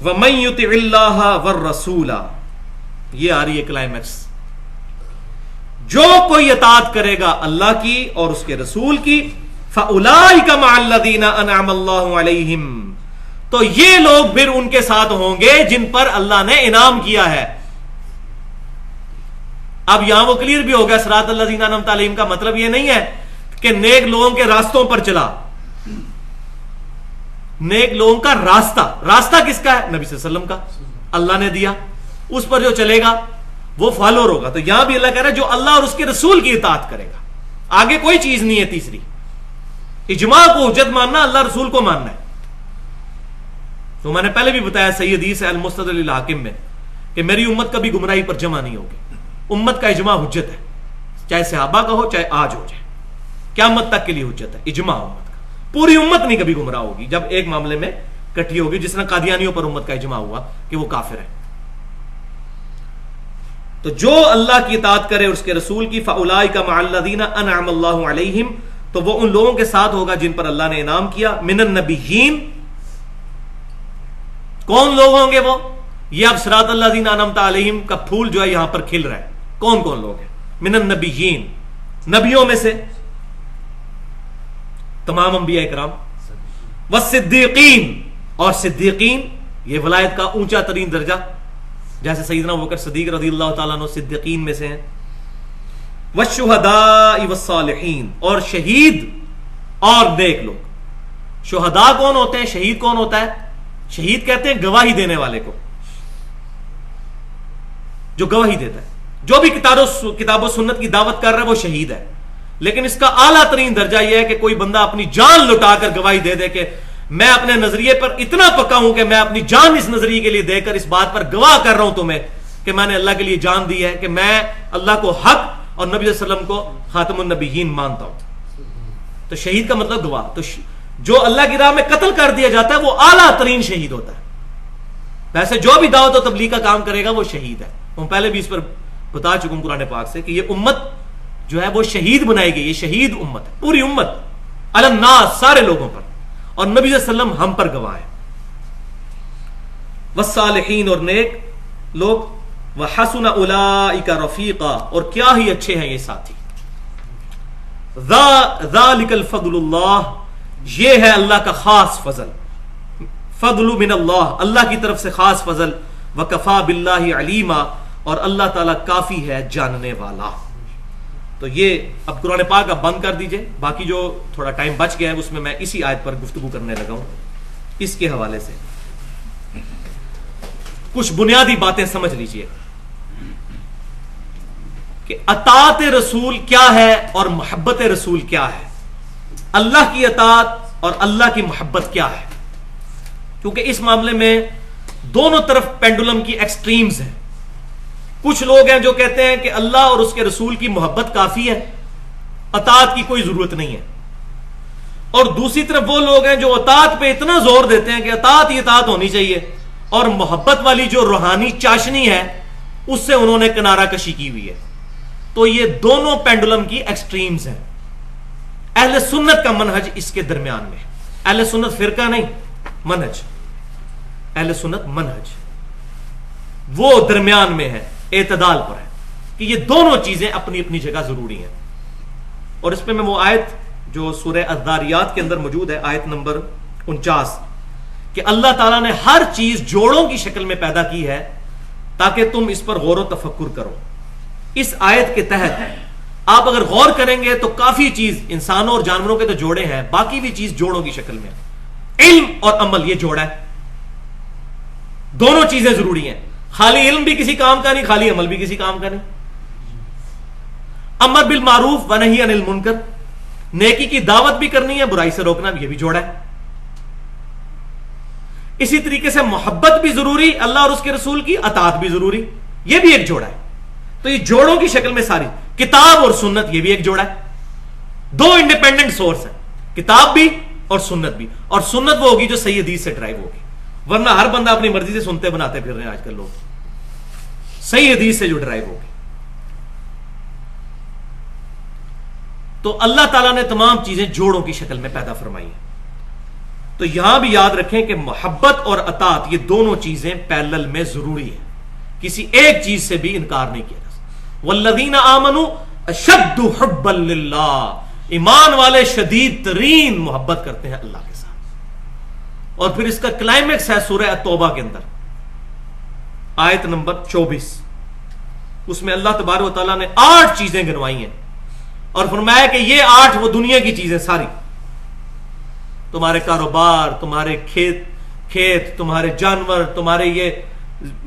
وَمَن يُطِعِ اللَّهَ وَالرَّسُولَ، یہ آ رہی ہے کلائمیکس، جو کوئی اطاعت کرے گا اللہ کی اور اس کے رسول کی، فَأُولَٰئِكَ مَعَ الَّذِينَ أَنْعَمَ اللَّهُ عَلَيْهِمْ، تو یہ لوگ پھر ان کے ساتھ ہوں گے جن پر اللہ نے انعام کیا ہے۔ اب یہاں وہ کلیئر بھی ہو گیا، صراط الذین انعمت علیہم کا مطلب یہ نہیں ہے کہ نیک لوگوں کے راستوں پر چلا، نیک لوگوں کا راستہ کس کا ہے؟ نبی صلی اللہ علیہ وسلم کا، اللہ نے دیا، اس پر جو چلے گا وہ فالوور ہوگا۔ تو یہاں بھی اللہ کہہ رہا ہے جو اللہ اور اس کے رسول کی اطاعت کرے گا، آگے کوئی چیز نہیں ہے تیسری۔ اجماع کو حجت ماننا، اللہ رسول کو ماننا ہے۔ تو میں نے پہلے بھی بتایا صحیح حدیث ہے المستدرک للحاکم میں کہ میری امت کبھی گمراہی پر جمع نہیں ہوگی، امت کا اجماع حجت ہے، چاہے صحابہ کا ہو چاہے آج ہو جائے، قیامت تک کے لیے حجت ہے اجماع امت کا۔ پوری امت نہیں کبھی گمراہ ہوگی جب ایک معاملے میں کٹھی ہوگی، جس طرح قادیانیوں پر امت کا اجماع ہوا کہ وہ کافر ہے۔ تو جو اللہ کی اطاعت کرے اور اس کے رسول کی، فَأُولَٰئِكَ مَعَ الَّذِينَ أَنْعَمَ اللَّهُ عَلَيْهِمْ، تو وہ ان لوگوں کے ساتھ ہوگا جن پر اللہ نے انعام کیا، مِنَ النَّبِيِّينَ۔ کون لوگ ہوں گے وہ؟ یہ اب صراط الذین انعمت علیہم کا پھول جو ہے یہاں پر کھل رہا ہے۔ کون کون لوگ ہیں؟ من النبیین، نبیوں میں سے تمام انبیاء کرام، والصدیقین، اور صدیقین، یہ ولایت کا اونچا ترین درجہ، جیسے سیدنا ابوبکر صدیق رضی اللہ تعالیٰ عنہ صدیقین میں سے ہیں، والشہداء والصالحین، اور شہید اور نیک لوگ۔ شہداء کون ہوتے ہیں؟ شہید کون ہوتا ہے؟ شہید کہتے ہیں گواہی دینے والے کو، جو گواہی دیتا ہے، جو بھی کتاب و سنت کی دعوت کر رہا ہے وہ شہید ہے۔ لیکن اس کا اعلیٰ ترین درجہ یہ ہے کہ کوئی بندہ اپنی جان لٹا کر گواہی دے دے کہ میں اپنے نظریے پر اتنا پکا ہوں کہ میں اپنی جان اس نظریے کے لیے دے کر اس بات پر گواہ کر رہا ہوں تمہیں کہ میں نے اللہ کے لیے جان دی ہے، کہ میں اللہ کو حق اور نبی صلی اللہ علیہ وسلم کو خاتم النبیین مانتا ہوں۔ تو شہید کا مطلب گواہ۔ تو جو اللہ کی راہ میں قتل کر دیا جاتا ہے وہ اعلیٰ ترین شہید ہوتا ہے۔ ویسے جو بھی دعوت و تبلیغ کا کام کرے گا وہ شہید ہے۔ ہم پہلے بھی اس پر بتا چکے ہوں قرآن پاک سے کہ یہ امت جو ہے وہ شہید بنائی گئی، یہ شہید امت ہے، پوری امت علی الناس، سارے لوگوں پر، اور نبی صلی اللہ علیہ وسلم ہم پر گواہ ہے۔ والصالحین، اور نیک لوگ، وحسن اولئک رفیقا، اور کیا ہی اچھے ہیں یہ ساتھی۔ ذالک الفضل اللہ، یہ ہے اللہ کا خاص فضل، فضل من اللہ، اللہ کی طرف سے خاص فضل، وکفا باللہ علیما، اور اللہ تعالیٰ کافی ہے جاننے والا۔ تو یہ اب قرآن پاک اب بند کر دیجئے، باقی جو تھوڑا ٹائم بچ گیا ہے اس میں اسی آیت پر گفتگو کرنے لگا ہوں۔ اس کے حوالے سے کچھ بنیادی باتیں سمجھ لیجئے کہ اطاعت رسول کیا ہے اور محبت رسول کیا ہے، اللہ کی اطاعت اور اللہ کی محبت کیا ہے، کیونکہ اس معاملے میں دونوں طرف پینڈولم کی ایکسٹریمز ہیں۔ کچھ لوگ ہیں جو کہتے ہیں کہ اللہ اور اس کے رسول کی محبت کافی ہے، اطاعت کی کوئی ضرورت نہیں ہے، اور دوسری طرف وہ لوگ ہیں جو اطاعت پہ اتنا زور دیتے ہیں کہ اطاعت ہی اطاعت ہونی چاہیے، اور محبت والی جو روحانی چاشنی ہے اس سے انہوں نے کنارہ کشی کی ہوئی ہے۔ تو یہ دونوں پینڈولم کی ایکسٹریمز ہیں۔ اہل سنت کا منہج اس کے درمیان میں، اہل سنت فرقہ نہیں، منہج، اہل سنت منہج وہ درمیان میں ہے، اعتدال پر ہے، کہ یہ دونوں چیزیں اپنی اپنی جگہ ضروری ہیں۔ اور اس پہ میں وہ آیت جو سورہ الذاریات کے اندر موجود ہے، آیت نمبر 49، کہ اللہ تعالیٰ نے ہر چیز جوڑوں کی شکل میں پیدا کی ہے تاکہ تم اس پر غور و تفکر کرو۔ اس آیت کے تحت آپ اگر غور کریں گے تو کافی چیز، انسانوں اور جانوروں کے تو جوڑے ہیں، باقی بھی چیز جوڑوں کی شکل میں، علم اور عمل یہ جوڑا ہے، دونوں چیزیں ضروری ہیں۔ خالی علم بھی کسی کام کا نہیں، خالی عمل بھی کسی کام کا نہیں۔ امر بالمعروف و نہی عن المنکر، نیکی کی دعوت بھی کرنی ہے، برائی سے روکنا بھی، یہ بھی جوڑا ہے۔ اسی طریقے سے محبت بھی ضروری، اللہ اور اس کے رسول کی اطاعت بھی ضروری، یہ بھی ایک جوڑا ہے۔ تو یہ جوڑوں کی شکل میں ساری کتاب اور سنت، یہ بھی ایک جوڑا ہے۔ دو انڈیپینڈنٹ سورس ہیں، کتاب بھی اور سنت بھی، اور سنت وہ ہوگی جو صحیح حدیث سے ڈرائیو ہوگی، ورنہ ہر بندہ اپنی مرضی سے سنتے بناتے پھر رہے ہیں آج کل لوگ، صحیح حدیث سے جو ڈرائیو ہوگی۔ تو اللہ تعالیٰ نے تمام چیزیں جوڑوں کی شکل میں پیدا فرمائی ہیں۔ تو یہاں بھی یاد رکھیں کہ محبت اور اطاعت یہ دونوں چیزیں پیرلل میں ضروری ہیں، کسی ایک چیز سے بھی انکار نہیں کیا جا سکتا۔ والذین آمنوا اشد حبا للہ، ایمان والے شدید ترین محبت کرتے ہیں اللہ کے ساتھ۔ اور پھر اس کا کلائمیکس ہے سورہ توبہ کے اندر، آیت نمبر 24، اس میں اللہ تبارک و تعالیٰ نے 8 چیزیں گنوائی ہیں اور فرمایا کہ یہ 8 وہ دنیا کی چیزیں ساری، تمہارے کاروبار، تمہارے کھیت، تمہارے جانور، تمہارے یہ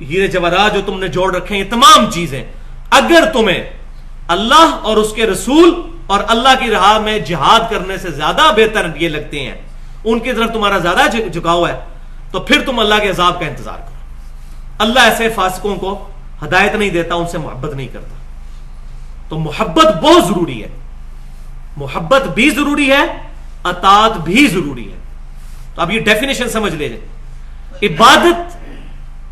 ہیرے جواہرات جو تم نے جوڑ رکھے ہیں، یہ تمام چیزیں اگر تمہیں اللہ اور اس کے رسول اور اللہ کی راہ میں جہاد کرنے سے زیادہ بہتر یہ لگتے ہیں، ان کی طرف تمہارا زیادہ جھکاؤ ہے، تو پھر تم اللہ کے عذاب کا انتظار کرو۔ اللہ ایسے فاسقوں کو ہدایت نہیں دیتا، ان سے محبت نہیں کرتا۔ تو محبت بہت ضروری ہے، محبت بھی ضروری ہے، اطاعت بھی ضروری ہے۔ تو اب یہ ڈیفینیشن سمجھ لے جائے، عبادت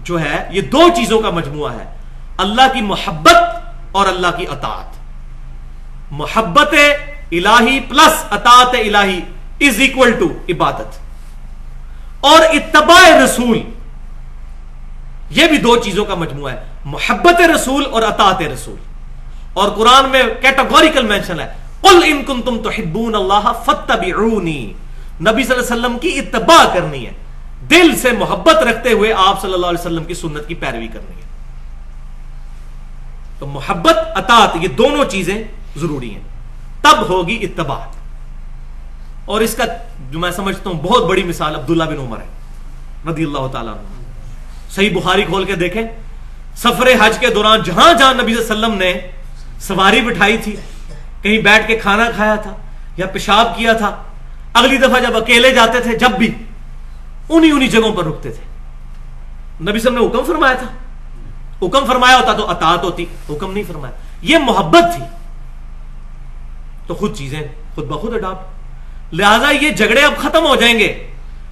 جو ہے یہ 2 چیزوں کا مجموعہ ہے، اللہ کی محبت اور اللہ کی اطاعت۔ محبت الہی پلس اطاعت الہی از اکول ٹو عبادت۔ اور اتباع رسول یہ بھی 2 چیزوں کا مجموعہ ہے، محبت رسول اور اطاعت رسول۔ اور قرآن میں کیٹاگوریکل مینشن ہے، قل ان کنتم تحبون اللہ فاتبعونی، نبی صلی اللہ علیہ وسلم کی اتباع کرنی ہے، دل سے محبت رکھتے ہوئے آپ صلی اللہ علیہ وسلم کی سنت کی پیروی کرنی ہے۔ تو محبت اطاعت یہ دونوں چیزیں ضروری ہیں، تب ہوگی اتباع۔ اور اس کا جو میں سمجھتا ہوں بہت بڑی مثال عبداللہ بن عمر ہے رضی اللہ تعالیٰ عنہ۔ صحیح بخاری کھول کے دیکھیں، سفر حج کے دوران جہاں جہاں نبی صلی اللہ علیہ وسلم نے سواری بٹھائی تھی، کہیں بیٹھ کے کھانا کھایا تھا یا پیشاب کیا تھا، اگلی دفعہ جب اکیلے جاتے تھے جب بھی انہی جگہوں پر رکتے تھے۔ نبی صلی اللہ علیہ وسلم نے حکم فرمایا تھا، حکم فرمایا ہوتا تو اطاعت ہوتی، حکم نہیں فرمایا، یہ محبت تھی تو خود چیزیں خود بخود اڈاپٹ۔ لہذا یہ جھگڑے اب ختم ہو جائیں گے۔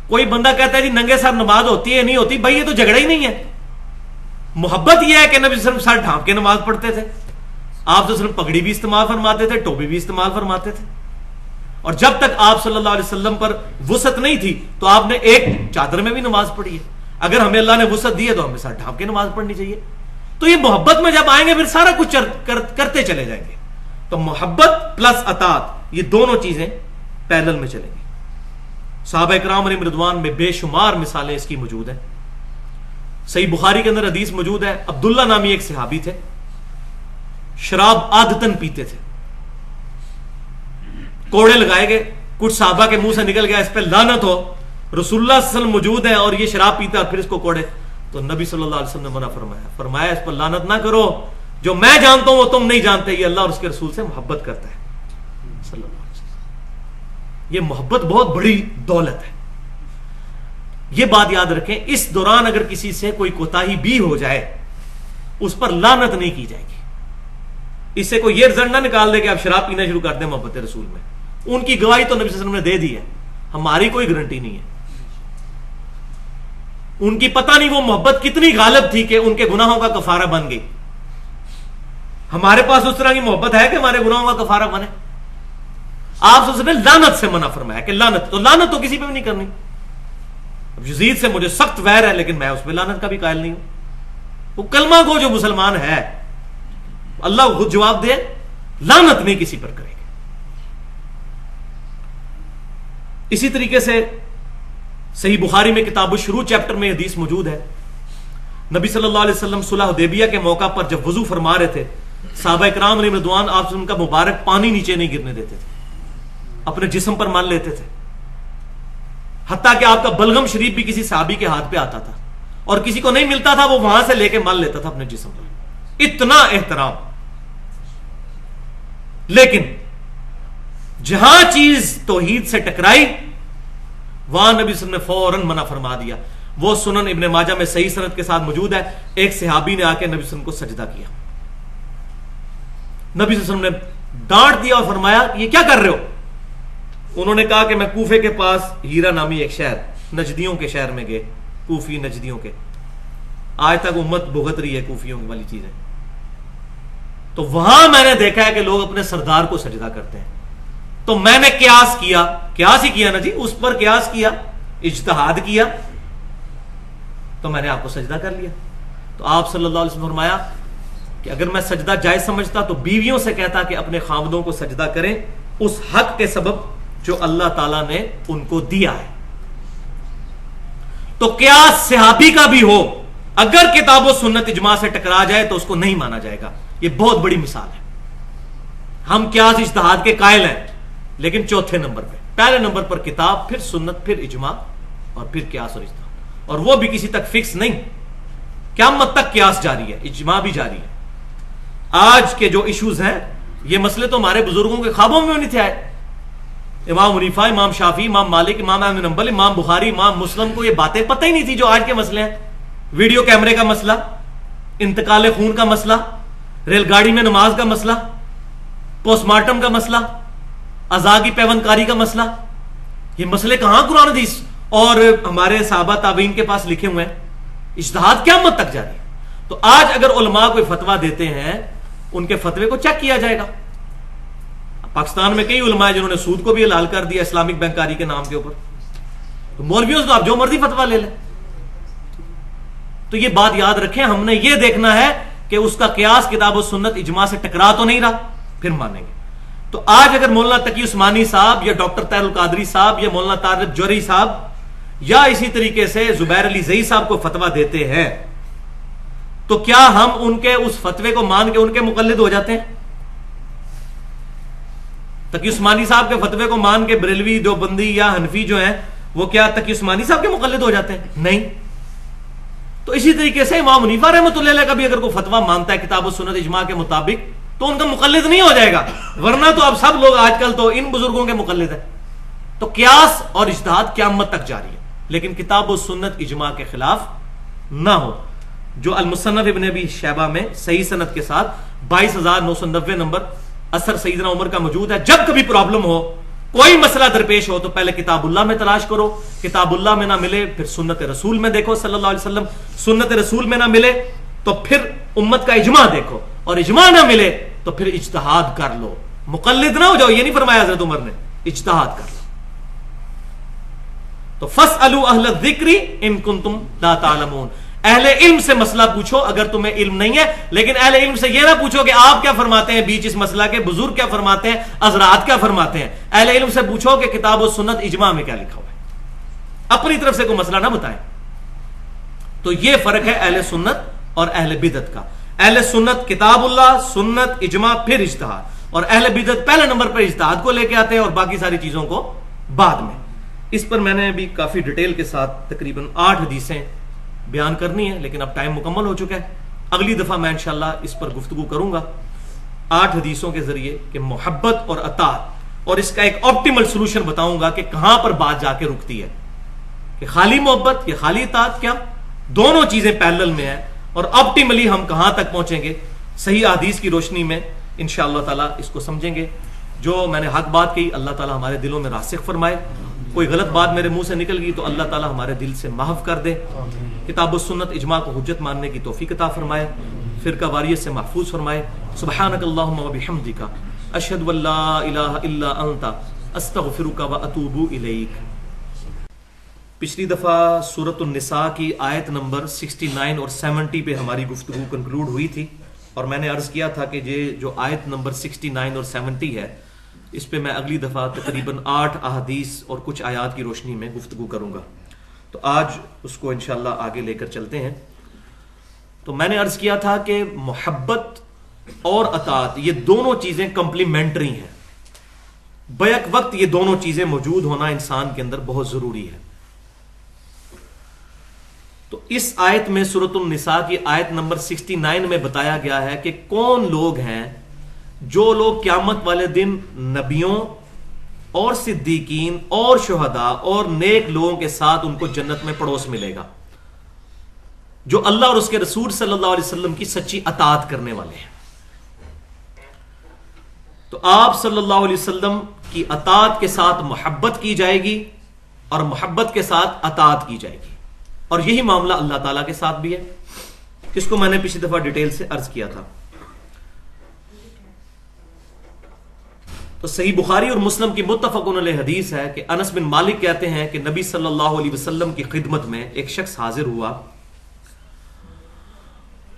کوئی بندہ کہتا ہے جی ننگے سر نماز ہوتی ہے نہیں ہوتی، بھائی یہ تو جھگڑا ہی نہیں ہے۔ محبت یہ ہے کہ نبی صلی اللہ علیہ وسلم سر ڈھانپ کے نماز پڑھتے تھے، آپ صلی اللہ علیہ وسلم پگڑی بھی استعمال فرماتے تھے، ٹوپی بھی استعمال فرماتے تھے، اور جب تک آپ صلی اللہ علیہ وسلم پر وسعت نہیں تھی تو آپ نے ایک چادر میں بھی نماز پڑھی ہے۔ اگر ہمیں اللہ نے وسعت دی ہے تو ہمیں سر ڈھانپ کے نماز پڑھنی چاہیے۔ تو یہ محبت میں جب آئیں گے پھر سارا کچھ کرتے چلے جائیں گے۔ تو محبت پلس اطاعت یہ دونوں چیزیں پیرلل میں چلیں گی۔ صحابہ کرام علیہم رضوان میں بے شمار مثالیں اس کی موجود ہیں۔ صحیح بخاری کے اندر حدیث موجود ہے، عبداللہ نامی ایک صحابی تھے، شراب عادتاً پیتے تھے، کوڑے لگائے گئے، کچھ صحابہ کے منہ سے نکل گیا اس پہ لعنت ہو، رسول اللہ صلی اللہ علیہ وسلم موجود ہیں اور یہ شراب پیتا اور پھر اس کو کوڑے، تو نبی صلی اللہ علیہ وسلم نے منع فرمایا اس پر لعنت نہ کرو، جو میں جانتا ہوں وہ تم نہیں جانتے، یہ اللہ اور اس کے رسول سے محبت کرتا ہے صلی اللہ علیہ وسلم۔ یہ محبت بہت بڑی دولت ہے، یہ بات یاد رکھیں۔ اس دوران اگر کسی سے کوئی کوتاہی بھی ہو جائے اس پر لعنت نہیں کی جائے گی۔ اس سے کوئی یہ رزلٹ نہ نکال دے کہ آپ شراب پینا شروع کر دیں محبت رسول میں، ان کی گواہی تو نبی صلی اللہ علیہ وسلم نے دے دی ہے، ہماری کوئی گارنٹی نہیں ہے۔ ان کی پتہ نہیں وہ محبت کتنی غالب تھی کہ ان کے گناہوں کا کفارہ بن گئی۔ ہمارے پاس اس طرح کی محبت ہے کہ ہمارے گناہوں کا کفارہ بنے؟ آپ صلی اللہ علیہ وسلم نے لعنت سے منع فرمایا کہ لعنت تو کسی پہ بھی نہیں کرنی۔ اب یزید سے مجھے سخت ویر ہے لیکن میں اس پہ لعنت کا بھی قائل نہیں ہوں۔ وہ کلمہ گو جو مسلمان ہے، اللہ خود جواب دے، لعنت نہیں کسی پر کرے گا۔ اسی طریقے سے صحیح بخاری میں کتاب الشروع چیپٹر میں حدیث موجود ہے، نبی صلی اللہ علیہ وسلم صلح حدیبیہ کے موقع پر جب وضو فرما رہے تھے، صحابہ کرام علیہم رضوان آپ سے ان کا مبارک پانی نیچے نہیں گرنے دیتے تھے، اپنے جسم پر مان لیتے تھے، حتیٰ کہ آپ کا بلغم شریف بھی کسی صحابی کے ہاتھ پہ آتا تھا اور کسی کو نہیں ملتا تھا وہ وہاں سے لے کے مان لیتا تھا اپنے جسم پر، اتنا احترام۔ لیکن جہاں چیز توحید سے ٹکرائی وہاں نبی صلی اللہ علیہ وسلم نے فوراً منع فرما دیا۔ وہ سنن ابن ماجہ میں صحیح سند کے ساتھ موجود ہے، ایک صحابی نے آ کے نبی صلی اللہ علیہ وسلم کو سجدہ کیا، نبی صلی اللہ علیہ وسلم نے ڈانٹ دیا اور فرمایا یہ کیا کر رہے ہو؟ انہوں نے کہا کہ میں کوفے کے پاس ہیرا نامی ایک شہر، نجدیوں کے شہر میں گئے، کوفی نجدیوں کے، آج تک امت بھگت رہی ہے کوفیوں والی چیزیں، تو وہاں میں نے دیکھا ہے کہ لوگ اپنے سردار کو سجدہ کرتے ہیں، تو میں نے قیاس ہی کیا نا جی، اس پر قیاس کیا اجتہاد کیا تو میں نے آپ کو سجدہ کر لیا. تو آپ صلی اللہ علیہ وسلم فرمایا کہ اگر میں سجدہ جائز سمجھتا تو بیویوں سے کہتا کہ اپنے خاوندوں کو سجدہ کریں اس حق کے سبب جو اللہ تعالیٰ نے ان کو دیا ہے. تو قیاس صحابی کا بھی ہو اگر کتاب و سنت اجماع سے ٹکرا جائے تو اس کو نہیں مانا جائے گا. یہ بہت بڑی مثال ہے. ہم قیاس اجتہاد کے قائل ہیں لیکن چوتھے نمبر پہ. پہلے نمبر پر کتاب، پھر سنت، پھر اجماع اور پھر قیاس اور اجتہاد. اور وہ بھی کسی تک فکس نہیں. قیامت تک قیاس جاری ہے، اجماع بھی جاری ہے. آج کے جو ایشوز ہیں یہ مسئلے تو ہمارے بزرگوں کے خوابوں میں نہیں تھے آئے. امام حنیفہ، امام شافعی، امام مالک، امام احمد بن حنبل، امام بخاری، امام مسلم کو یہ باتیں پتہ ہی نہیں تھی جو آج کے مسئلے ہیں. ویڈیو کیمرے کا مسئلہ، انتقال خون کا مسئلہ، ریل گاڑی میں نماز کا مسئلہ، پوسٹ مارٹم کا مسئلہ، عزا کی پیوند کاری کا مسئلہ. یہ مسئلے کہاں قرآن حدیث اور ہمارے صحابہ تابعین کے پاس لکھے ہوئے ہیں. اجتہاد قیامت تک جاری ہے. تو آج اگر علماء کوئی فتویٰ دیتے ہیں ان کے فتوے کو چیک کیا جائے گا. پاکستان میں کئی علماء جنہوں نے سود کو بھی حلال کر دیا اسلامک بینکاری کے نام کے اوپر. تو مولویوں سے تو آپ جو مرضی فتویٰ لے لیں. تو یہ بات یاد رکھیں، ہم نے یہ دیکھنا ہے کہ اس کا قیاس کتاب و سنت اجماع سے ٹکرا تو نہیں رہا، پھر مانیں گے. تو آج اگر مولانا تقی عثمانی صاحب یا ڈاکٹر طاہر القادری صاحب یا مولانا طارق جوہری صاحب یا اسی طریقے سے زبیر علی زئی صاحب کو فتویٰ دیتے ہیں تو کیا ہم ان کے اس فتوے کو مان کے ان کے مقلد ہو جاتے ہیں؟ تقی عثمانی صاحب کے فتوے کو مان کے بریلوی، دیوبندی یا حنفی جو ہیں وہ کیا تقی عثمانی صاحب کے مقلد ہو جاتے ہیں؟ نہیں. تو اسی طریقے سے امام حنیفہ رحمۃ اللہ علیہ کا بھی اگر کوئی فتویٰ مانتا ہے کتاب و سنت اجماع کے مطابق تو ان کا مقلد نہیں ہو جائے گا. ورنہ تو اب سب لوگ آج کل تو ان بزرگوں کے مقلد ہیں. تو قیاس اور اجتہاد قیامت تک جاری ہے لیکن کتاب و سنت اجماع کے خلاف نہ ہو. جو المصنف ابن ابی شیبہ میں صحیح سند کے ساتھ 22,990 نمبر اثر سیدنا عمر کا موجود ہے. جب کبھی پرابلم ہو، کوئی مسئلہ درپیش ہو تو پہلے کتاب اللہ میں تلاش کرو. کتاب اللہ میں نہ ملے پھر سنت رسول میں دیکھو صلی اللہ علیہ وسلم. سنت رسول میں نہ ملے تو پھر امت کا اجماع دیکھو اور اجماع نہ ملے تو پھر اجتہاد کر لو. مقلد نہ ہو جاؤ، یہ نہیں فرمایا حضرت عمر نے، اجتہاد کر لو. تو فاسألوا اہل الذکر ان کنتم لا تعلمون. اہل علم سے مسئلہ پوچھو اگر تمہیں علم نہیں ہے، لیکن اہل علم سے یہ نہ پوچھو کہ آپ کیا فرماتے ہیں بیچ اس مسئلہ کے، بزرگ کیا فرماتے ہیں، حضرات کیا فرماتے ہیں. اہل علم سے پوچھو کہ کتاب و سنت اجماع میں کیا لکھا ہوا ہے. اپنی طرف سے کوئی مسئلہ نہ بتائیں. تو یہ فرق ہے اہل سنت اور اہل بدعت کا. اہل سنت کتاب اللہ، سنت، اجماع، پھر اجتہاد. اور اہل بدعت پہلے نمبر پر اجتہاد کو لے کے آتے ہیں اور باقی ساری چیزوں کو بعد میں. اس پر میں نے بھی کافی ڈیٹیل کے ساتھ تقریباً 8 حدیثیں بیان کرنی ہے لیکن اب ٹائم مکمل ہو چکا ہے. اگلی دفعہ میں انشاءاللہ اس پر گفتگو کروں گا 8 حدیثوں کے ذریعے کہ محبت اور اطاعت، اور اس کا ایک آپٹیمل سولوشن بتاؤں گا کہ کہاں پر بات جا کے رکتی ہے، کہ خالی محبت یا خالی اطاعت، کیا دونوں چیزیں پیرلل میں ہیں اور آپٹیملی ہم کہاں تک پہنچیں گے. صحیح حدیث کی روشنی میں انشاءاللہ تعالی اس کو سمجھیں گے. جو میں نے حق بات کہی اللہ تعالی ہمارے دلوں میں راسخ فرمائے. کوئی غلط بات میرے منہ سے نکل گئی تو اللہ تعالی ہمارے دل سے محو کر دے. کتاب و سنت اجماع کو حجت ماننے کی توفیق عطا فرمائے. فرقہ واریت سے محفوظ فرمائے. سبحانک اللہم و بحمدک اشہد ان لا الہ الا انت استغفرک و اتوب الیک. پچھلی دفعہ سورۃ النساء کی آیت نمبر 69 اور 70 پہ ہماری گفتگو کنکلوڈ ہوئی تھی اور میں نے عرض کیا تھا کہ یہ جو آیت نمبر 69 اور 70 ہے اس پہ میں اگلی دفعہ تقریباً 8 احادیث اور کچھ آیات کی روشنی میں گفتگو کروں گا. تو آج اس کو انشاءاللہ آگے لے کر چلتے ہیں. تو میں نے عرض کیا تھا کہ محبت اور اطاعت یہ دونوں چیزیں کمپلیمنٹری ہیں. بیک وقت یہ دونوں چیزیں موجود ہونا انسان کے اندر بہت ضروری ہے. تو اس آیت میں سورۃ النساء کی آیت نمبر 69 میں بتایا گیا ہے کہ کون لوگ ہیں جو لوگ قیامت والے دن نبیوں اور صدیقین اور شہداء اور نیک لوگوں کے ساتھ ان کو جنت میں پڑوس ملے گا، جو اللہ اور اس کے رسول صلی اللہ علیہ وسلم کی سچی اطاعت کرنے والے ہیں. تو آپ صلی اللہ علیہ وسلم کی اطاعت کے ساتھ محبت کی جائے گی اور محبت کے ساتھ اطاعت کی جائے گی. اور یہی معاملہ اللہ تعالیٰ کے ساتھ بھی ہے، جس کو میں نے پچھلی دفعہ ڈیٹیل سے عرض کیا تھا. تو صحیح بخاری اور مسلم کی متفق علیہ حدیث ہے کہ انس بن مالک کہتے ہیں کہ نبی صلی اللہ علیہ وسلم کی خدمت میں ایک شخص حاضر ہوا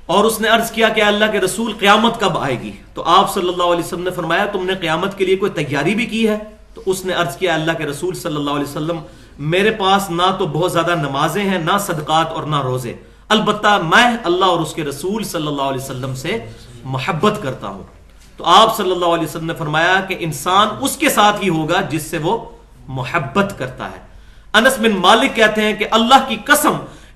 اور اس نے عرض کیا کہ اللہ کے رسول قیامت کب آئے گی؟ تو آپ صلی اللہ علیہ وسلم نے فرمایا تم نے قیامت کے لیے کوئی تیاری بھی کی ہے؟ تو اس نے عرض کیا اللہ کے رسول صلی اللہ علیہ وسلم میرے پاس نہ تو بہت زیادہ نمازیں ہیں، نہ صدقات اور نہ روزے، البتہ میں اللہ اور اس کے رسول صلی اللہ علیہ وسلم سے محبت کرتا ہوں۔ تو آپ صلی اللہ علیہ وسلم نے فرمایا کہ انسان اس کے ساتھ ہی ہوگا جس سے وہ محبت کرتا ہے۔ انس بن مالک کہتے ہیں کہ اللہ کی قسم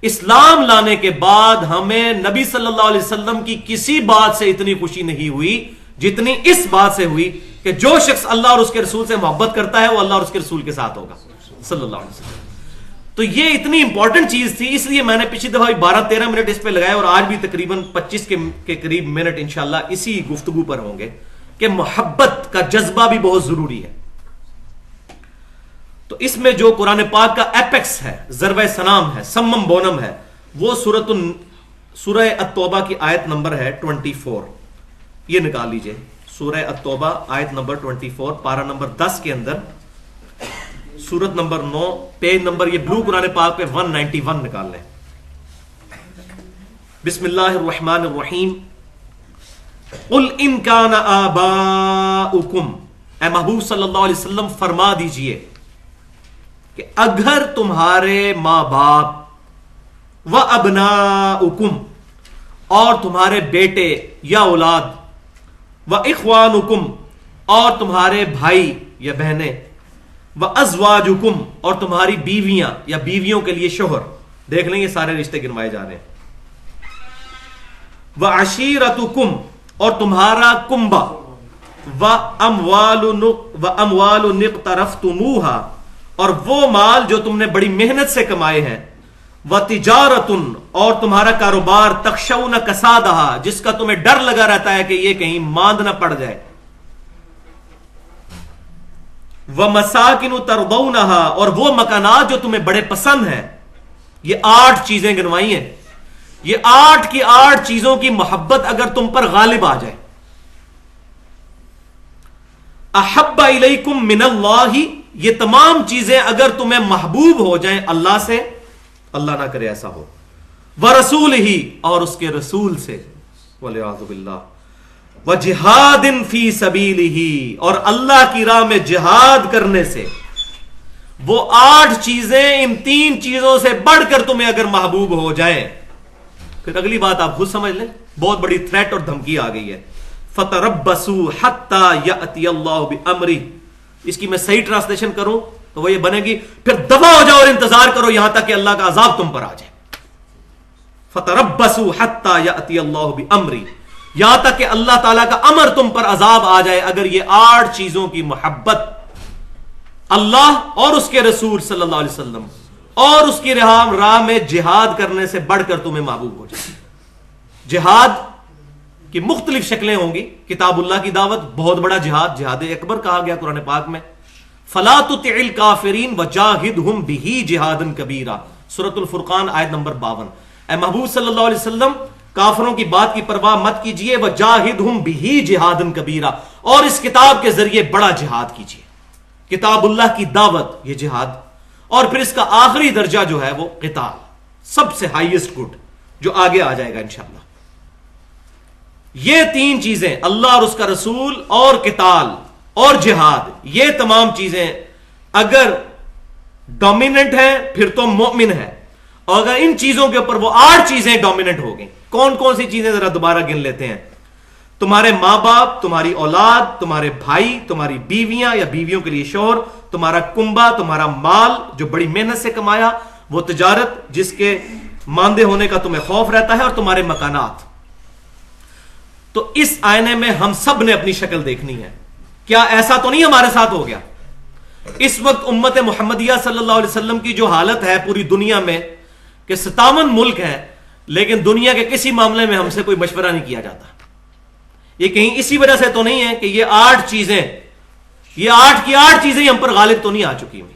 اسلام لانے کے بعد ہمیں نبی صلی اللہ علیہ وسلم کی کسی بات سے اتنی خوشی نہیں ہوئی جتنی اس بات سے ہوئی کہ جو شخص اللہ اور اس کے رسول سے محبت کرتا ہے وہ اللہ اور اس کے رسول کے ساتھ ہوگا صلی اللہ علیہ وسلم۔ تو یہ اتنی امپورٹنٹ چیز تھی، اس لیے میں نے پچھلی دفعہ 12-13 منٹ اس پہ لگائے اور آج بھی تقریباً 25 کے قریب منٹ انشاءاللہ اسی گفتگو پر ہوں گے کہ محبت کا جذبہ بھی بہت ضروری ہے۔ تو اس میں جو قرآن پاک کا ایپیکس ہے، ضربہ سنام ہے، سمم بونم ہے، وہ سورہ التوبہ کی آیت نمبر ہے 24۔ یہ نکال لیجئے، سورہ التوبہ آیت نمبر 24، پارہ نمبر 10 کے اندر، سورت نمبر 9، پیج نمبر یہ بلو قرآن پاک پہ 191 نکال لیں۔ بسم اللہ الرحمن الرحیم۔ قل ان کان آباؤکم، اے محبوب صلی اللہ علیہ وسلم فرما دیجئے کہ اگر تمہارے ماں باپ و ابناؤکم اور تمہارے بیٹے یا اولاد و اخوانکم اور تمہارے بھائی یا بہنیں وَأَزْوَاجُكُمْ اور تمہاری بیویاں یا بیویوں کے لیے شوہر، دیکھ لیں یہ سارے رشتے گنوائے جا رہے ہیں، وَعَشِيرَتُكُمْ اور تمہارا کنبہ، وَأَمْوَالُ نِقْتَرَفْتُمُوهَا اور وہ مال جو تم نے بڑی محنت سے کمائے ہیں، وَتِجَارَةٌ اور تمہارا کاروبار، تَخْشَوْنَ كَسَادَهَا جس کا تمہیں ڈر لگا رہتا ہے کہ یہ کہیں ماند نہ پڑ جائے، وَمَسَاكِنُ تَرْضَوْنَهَا اور وہ مکانات جو تمہیں بڑے پسند ہیں۔ یہ 8 چیزیں گنوائی ہیں، یہ 8 کی 8 چیزوں کی محبت اگر تم پر غالب آ جائے، احب الیکم من اللہ، یہ تمام چیزیں اگر تمہیں محبوب ہو جائیں اللہ سے، اللہ نہ کرے ایسا ہو، ورسولہ اور اس کے رسول سے، والعیاذ باللہ، وجہاد فی سبیلہ اور اللہ کی راہ میں جہاد کرنے سے، وہ 8 چیزیں ان 3 چیزوں سے بڑھ کر تمہیں اگر محبوب ہو جائیں، پھر اگلی بات آپ خود سمجھ لیں، بہت بڑی تھریٹ اور دھمکی آ گئی ہے، فتربصوا حتی یأتی اللہ بامرہ، اس کی میں صحیح ٹرانسلیشن کروں تو وہ یہ بنے گی پھر دفع ہو جاؤ اور انتظار کرو یہاں تک کہ اللہ کا عذاب تم پر آ جائے، فتربصوا حتی یأتی اللہ بامرہ، یہاں تک کہ اللہ تعالیٰ کا امر تم پر عذاب آ جائے اگر یہ 8 چیزوں کی محبت اللہ اور اس کے رسول صلی اللہ علیہ وسلم اور اس کی راہ میں جہاد کرنے سے بڑھ کر تمہیں محبوب ہو جائے۔ جہاد کی مختلف شکلیں ہوں گی، کتاب اللہ کی دعوت بہت بڑا جہاد، جہاد اکبر کہا گیا قرآن پاک میں، فَلَا تُطِعِ الْكَافِرِينَ وَجَاهِدْهُمْ بِهِ جِهَادًا كَبِيرًا، سورۃ الفرقان آیت نمبر 52۔ اے محبوب صلی اللہ علیہ وسلم کافروں کی بات کی پرواہ مت کیجئے، وَجَاهِدْهُمْ بِهِ جِهَادًا كَبِيرًا اور اس کتاب کے ذریعے بڑا جہاد کیجئے، کتاب اللہ کی دعوت یہ جہاد، اور پھر اس کا آخری درجہ جو ہے وہ قتال، سب سے ہائیسٹ گڈ جو آگے آ جائے گا انشاءاللہ۔ یہ 3 چیزیں اللہ اور اس کا رسول اور قتال اور جہاد، یہ تمام چیزیں اگر ڈومیننٹ ہیں پھر تو مومن ہے، اور اگر ان چیزوں کے اوپر وہ 8 چیزیں ڈومیننٹ ہو گئیں، کون کون سی چیزیں ذرا دوبارہ گن لیتے ہیں، تمہارے ماں باپ، تمہاری اولاد، تمہارے بھائی، تمہاری بیویاں یا بیویوں کے لیے شوہر، تمہارا کنبہ، تمہارا مال جو بڑی محنت سے کمایا، وہ تجارت جس کے ماندے ہونے کا تمہیں خوف رہتا ہے، اور تمہارے مکانات۔ تو اس آئینے میں ہم سب نے اپنی شکل دیکھنی ہے، کیا ایسا تو نہیں ہمارے ساتھ ہو گیا؟ اس وقت امت محمدیہ صلی اللہ علیہ وسلم کی جو حالت ہے پوری دنیا میں کہ 57 ملک ہیں لیکن دنیا کے کسی معاملے میں ہم سے کوئی مشورہ نہیں کیا جاتا، یہ کہیں اسی وجہ سے تو نہیں ہے کہ یہ 8 چیزیں، یہ 8 کی 8 چیزیں ہم پر غالب تو نہیں آ چکی ہوئی،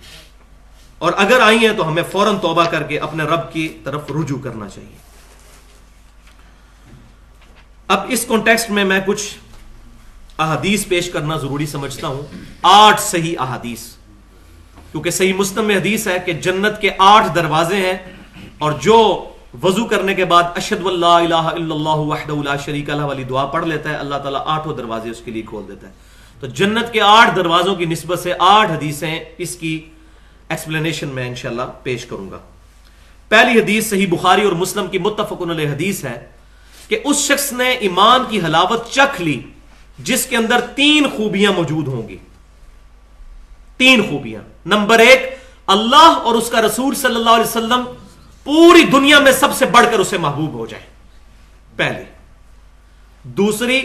اور اگر آئی ہیں تو ہمیں فوراً توبہ کر کے اپنے رب کی طرف رجوع کرنا چاہیے۔ اب اس کانٹیکسٹ میں کچھ احادیث پیش کرنا ضروری سمجھتا ہوں. 8 صحیح احادیث، کیونکہ صحیح مسلم میں حدیث ہے کہ جنت کے 8 دروازے ہیں، اور جو وضو کرنے کے بعد اشہد اللہ الہ الا اللہ وحدہ لا شریک لہ والی دعا پڑھ لیتا ہے، اللہ تعالیٰ 8 دروازے اس کے لیے کھول دیتا ہے. تو جنت کے 8 دروازوں کی نسبت سے 8 حدیثیں، اس کی ایکسپلینیشن میں انشاءاللہ پیش کروں گا. پہلی حدیث صحیح بخاری اور مسلم کی متفق علیہ حدیث ہے کہ اس شخص نے ایمان کی حلاوت چکھ لی جس کے اندر 3 خوبیاں موجود ہوں گی. 3 خوبیاں. نمبر 1، اللہ اور اس کا رسول صلی اللہ علیہ وسلم پوری دنیا میں سب سے بڑھ کر اسے محبوب ہو جائے، پہلی. دوسری،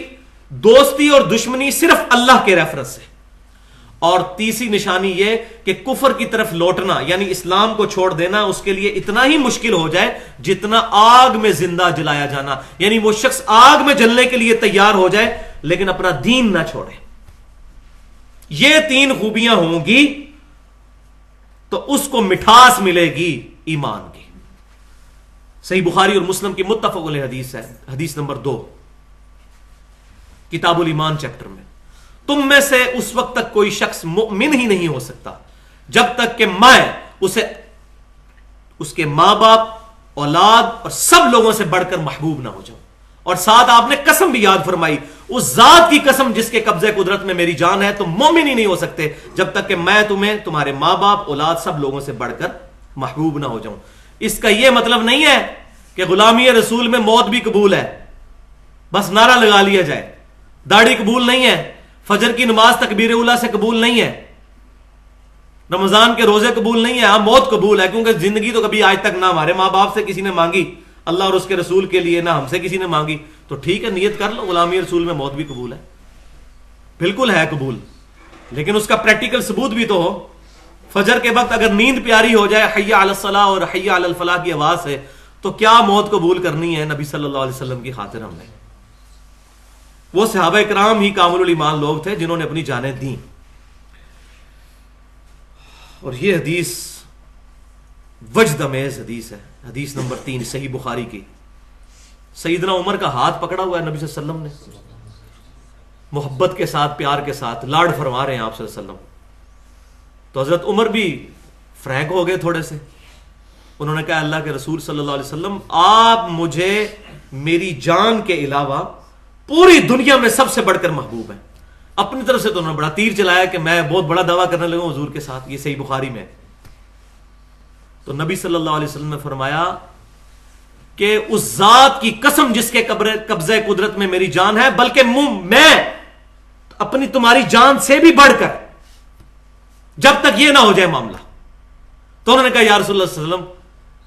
دوستی اور دشمنی صرف اللہ کے ریفرنس سے. اور تیسری نشانی یہ کہ کفر کی طرف لوٹنا یعنی اسلام کو چھوڑ دینا اس کے لیے اتنا ہی مشکل ہو جائے جتنا آگ میں زندہ جلایا جانا، یعنی وہ شخص آگ میں جلنے کے لیے تیار ہو جائے لیکن اپنا دین نہ چھوڑے. یہ 3 خوبیاں ہوں گی تو اس کو مٹھاس ملے گی ایمان کی. صحیح بخاری اور مسلم کی متفق علیہ حدیث ہے، حدیث نمبر 2، کتاب الایمان چیپٹر میں. تم میں سے اس وقت تک کوئی شخص مؤمن ہی نہیں ہو سکتا جب تک کہ میں اسے اس کے ماں باپ، اولاد اور سب لوگوں سے بڑھ کر محبوب نہ ہو جاؤں. اور ساتھ آپ نے قسم بھی یاد فرمائی، اس ذات کی قسم جس کے قبضے قدرت میں میری جان ہے، تم مومن ہی نہیں ہو سکتے جب تک کہ میں تمہیں تمہارے ماں باپ، اولاد، سب لوگوں سے بڑھ کر محبوب نہ ہو جاؤں. اس کا یہ مطلب نہیں ہے کہ غلامی رسول میں موت بھی قبول ہے، بس نعرہ لگا لیا جائے. داڑھی قبول نہیں ہے، فجر کی نماز تکبیر اولیٰ سے قبول نہیں ہے، رمضان کے روزے قبول نہیں ہے. ہاں موت قبول ہے، کیونکہ زندگی تو کبھی آج تک نہ ہمارے ماں باپ سے کسی نے مانگی اللہ اور اس کے رسول کے لیے، نہ ہم سے کسی نے مانگی. تو ٹھیک ہے، نیت کر لو غلامی رسول میں موت بھی قبول ہے، بالکل ہے قبول، لیکن اس کا پریکٹیکل ثبوت بھی تو ہو. فجر کے وقت اگر نیند پیاری ہو جائے حی علی الصلاۃ اور حی علی الفلاح کی آواز سے، تو کیا موت قبول کرنی ہے نبی صلی اللہ علیہ وسلم کی خاطر ہم نے؟ وہ صحابہ کرام ہی کامل الایمان لوگ تھے جنہوں نے اپنی جانیں دیں. اور یہ حدیث وجد امیز حدیث ہے، حدیث نمبر 3 صحیح بخاری کی. سیدنا عمر کا ہاتھ پکڑا ہوا ہے نبی صلی اللہ علیہ وسلم نے، محبت کے ساتھ، پیار کے ساتھ لاڈ فرما رہے ہیں آپ صلی اللہ علیہ وسلم. تو حضرت عمر بھی فرینک ہو گئے تھوڑے سے. انہوں نے کہا اللہ کے رسول صلی اللہ علیہ وسلم، آپ مجھے میری جان کے علاوہ پوری دنیا میں سب سے بڑھ کر محبوب ہیں. اپنی طرف سے تو انہوں نے بڑا تیر چلایا کہ میں بہت بڑا دعویٰ کرنے لگا حضور کے ساتھ. یہ صحیح بخاری میں. تو نبی صلی اللہ علیہ وسلم نے فرمایا کہ اس ذات کی قسم جس کے قبضے قدرت میں میری جان ہے، بلکہ میں اپنی تمہاری جان سے بھی بڑھ کر، جب تک یہ نہ ہو جائے معاملہ. تو انہوں نے کہا یا رسول اللہ صلی اللہ علیہ وسلم،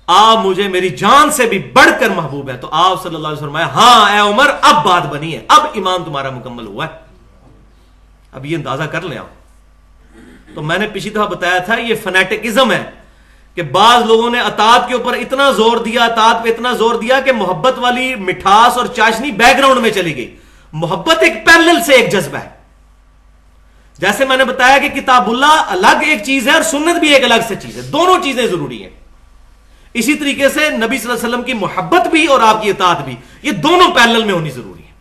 آپ مجھے میری جان سے بھی بڑھ کر محبوب ہے. تو آپ صلی اللہ علیہ وسلم فرمایا ہاں اے عمر، اب بات بنی ہے، اب ایمان تمہارا مکمل ہوا ہے. اب یہ اندازہ کر لیں آپ. تو میں نے پچھلی دفعہ بتایا تھا یہ فنیٹکزم ہے کہ بعض لوگوں نے اطاعت کے اوپر اتنا زور دیا، اطاعت پہ اتنا زور دیا کہ محبت والی مٹھاس اور چاشنی بیک گراؤنڈ میں چلی گئی. محبت ایک پیرلل سے ایک جذبہ ہے. جیسے میں نے بتایا کہ کتاب اللہ الگ ایک چیز ہے اور سنت بھی ایک الگ سے چیز ہے، دونوں چیزیں ضروری ہیں. اسی طریقے سے نبی صلی اللہ علیہ وسلم کی محبت بھی اور آپ کی اطاعت بھی، یہ دونوں پیرلل میں ہونی ضروری ہے.